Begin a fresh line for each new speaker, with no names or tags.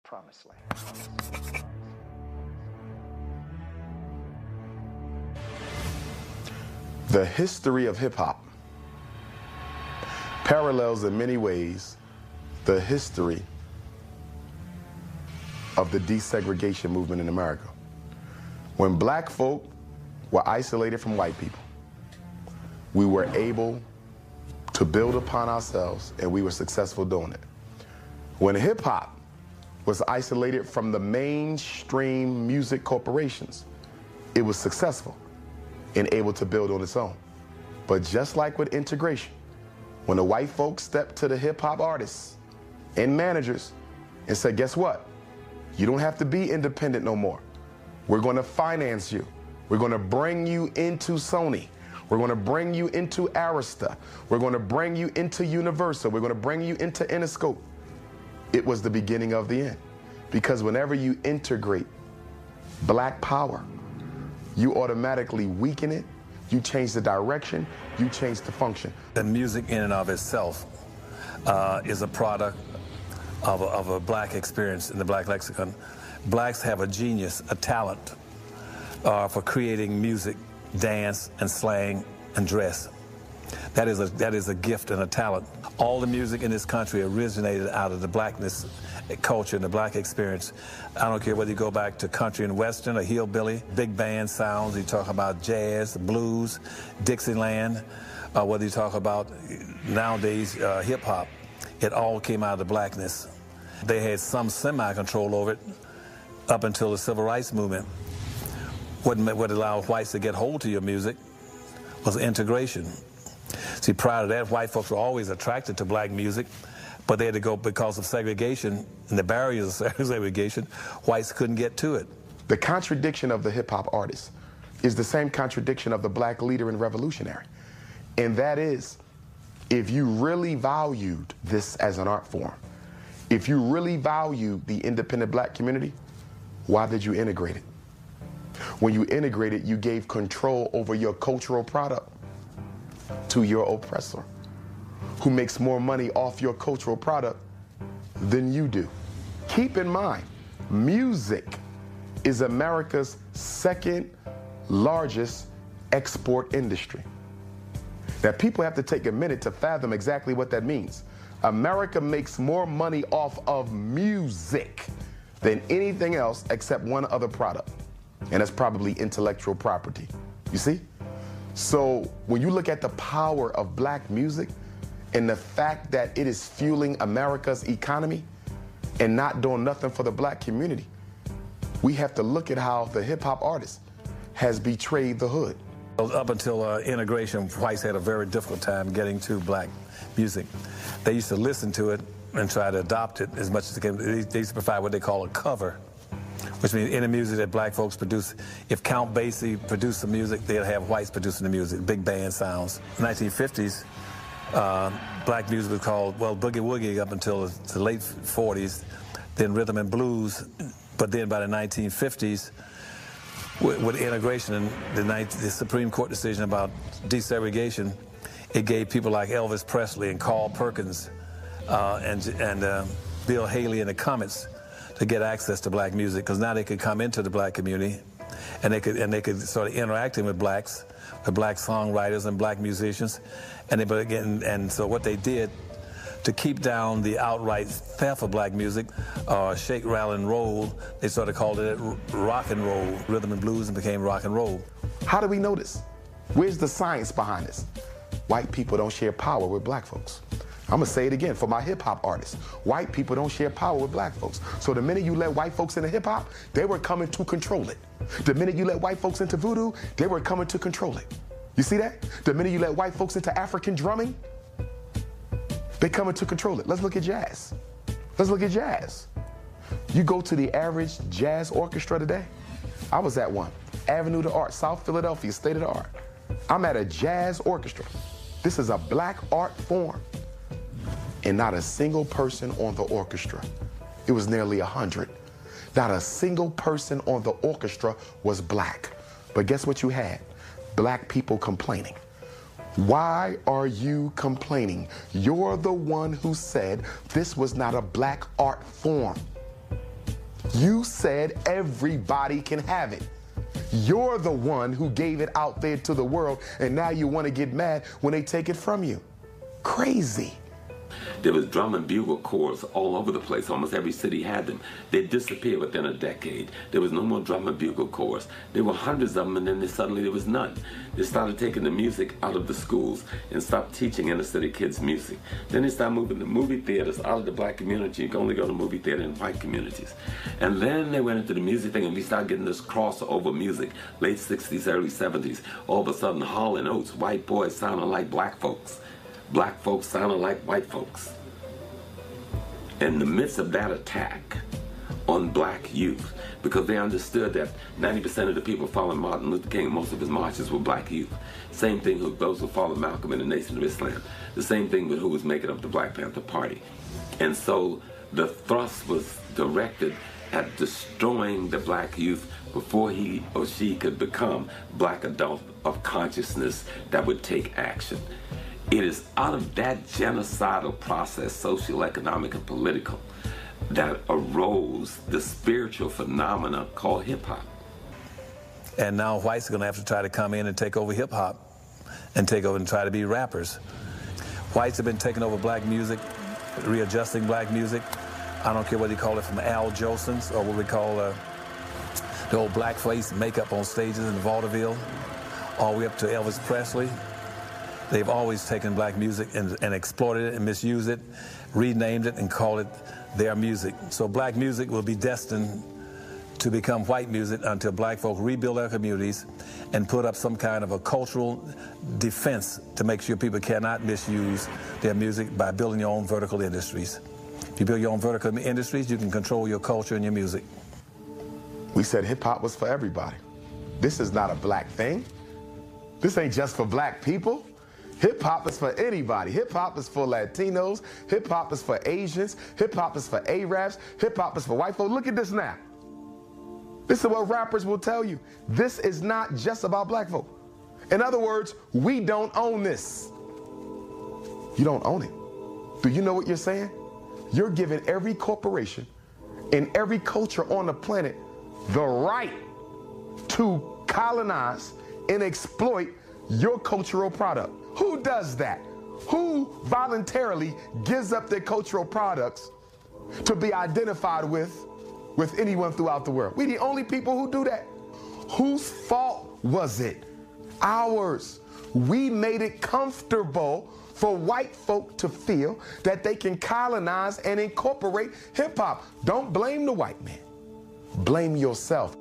promised land.
The history of hip-hop parallels in many ways the history of the desegregation movement in America. When black folk were isolated from white people, we were able to build upon ourselves, and we were successful doing it. When hip-hop was isolated from the mainstream music corporations, it was successful and able to build on its own. But just like with integration, when the white folks stepped to the hip-hop artists and managers and said, guess what? You don't have to be independent no more. We're going to finance you. We're going to bring you into Sony. We're going to bring you into Arista. We're going to bring you into Universal. We're going to bring you into Interscope. It was the beginning of the end. Because whenever you integrate black power, you automatically weaken it, you change the direction, you change the function.
The music in and of itself is a product of a black experience in the black lexicon. Blacks have a genius, a talent for creating music, dance, and slang, and dress. That is a gift and a talent. All the music in this country originated out of the blackness culture and the black experience. I don't care whether you go back to country and western or hillbilly, big band sounds, you talk about jazz, blues, Dixieland, whether you talk about nowadays hip-hop, it all came out of the blackness. They had some semi-control over it up until the civil rights movement. What allowed whites to get hold to your music was integration. See, prior to that, white folks were always attracted to black music, but they had to go because of segregation and the barriers of segregation, whites couldn't get to it.
The contradiction of the hip-hop artist is the same contradiction of the black leader and revolutionary. And that is, if you really valued this as an art form, if you really valued the independent black community, why did you integrate it? When you integrated, you gave control over your cultural product to your oppressor, who makes more money off your cultural product than you do. Keep in mind, music is America's second largest export industry. Now, people have to take a minute to fathom exactly what that means. America makes more money off of music than anything else except one other product, and that's probably intellectual property. You see? So when you look at the power of black music and the fact that it is fueling America's economy and not doing nothing for the black community, we have to look at how the hip-hop artist has betrayed the hood.
Up until integration, whites had a very difficult time getting to black music. They used to listen to it and try to adopt it as much as they can. They used to provide what they call a cover, which means any music that black folks produce. If Count Basie produced the music, they'd have whites producing the music, big band sounds. In the 1950s, black music was called, well, boogie woogie up until the late 40s, then rhythm and blues. But then by the 1950s, with integration and the Supreme Court decision about desegregation, it gave people like Elvis Presley and Carl Perkins and Bill Haley and the Comets to get access to black music, because now they could come into the black community and they could start interacting with black songwriters and black musicians, and so what they did to keep down the outright theft of black music, shake, rattle, and roll, they sort of called it rock and roll, rhythm and blues, and became rock and roll.
How do we know this? Where's the science behind this? White people don't share power with black folks. I'm gonna say it again for my hip-hop artists. White people don't share power with black folks. So the minute you let white folks into hip-hop, they were coming to control it. The minute you let white folks into voodoo, they were coming to control it. You see that? The minute you let white folks into African drumming, they coming to control it. Let's look at jazz. Let's look at jazz. You go to the average jazz orchestra today. I was at one, Avenue of Art, South Philadelphia, state of the art. I'm at a jazz orchestra. This is a black art form. And not a single person on the orchestra. It was nearly 100. Not a single person on the orchestra was black. But guess what you had? Black people complaining. Why are you complaining? You're the one who said this was not a black art form. You said everybody can have it. You're the one who gave it out there to the world, and now you want to get mad when they take it from you. Crazy.
There was drum and bugle corps all over the place. Almost every city had them. They disappeared within a decade. There was no more drum and bugle corps. There were hundreds of them, and then suddenly there was none. They started taking the music out of the schools and stopped teaching inner city kids music. Then they started moving the movie theaters out of the black community. You can only go to movie theater in white communities. And then they went into the music thing, and we started getting this crossover music. Late 60s, early 70s. All of a sudden, Hall & Oates, white boys sounding like black folks. Black folks sounding like white folks. In the midst of that attack on black youth, because they understood that 90% of the people following Martin Luther King, most of his marches were black youth. Same thing with those who followed Malcolm and the Nation of Islam. The same thing with who was making up the Black Panther Party. And so the thrust was directed at destroying the black youth before he or she could become black adult of consciousness that would take action. It is out of that genocidal process, social, economic, and political, that arose the spiritual phenomena called hip-hop.
And now whites are going to have to try to come in and take over hip-hop and take over and try to be rappers. Whites have been taking over black music, readjusting black music. I don't care whether you call it from Al Jolson's or what we call the old blackface makeup on stages in vaudeville, all the way up to Elvis Presley. They've always taken black music and exploited it and misused it, renamed it and called it their music. So black music will be destined to become white music until black folk rebuild their communities and put up some kind of a cultural defense to make sure people cannot misuse their music by building your own vertical industries. If you build your own vertical industries, you can control your culture and your music.
We said hip-hop was for everybody. This is not a black thing. This ain't just for black people. Hip-hop is for anybody. Hip-hop is for Latinos. Hip-hop is for Asians. Hip-hop is for Arabs. Hip-hop is for white folks. Look at this now. This is what rappers will tell you. This is not just about black folk. In other words, we don't own this. You don't own it. Do you know what you're saying? You're giving every corporation in every culture on the planet the right to colonize and exploit your cultural product. Who does that? Who voluntarily gives up their cultural products to be identified with anyone throughout the world? We're the only people who do that. Whose fault was it? Ours. We made it comfortable for white folk to feel that they can colonize and incorporate hip-hop. Don't blame the white man. Blame yourself.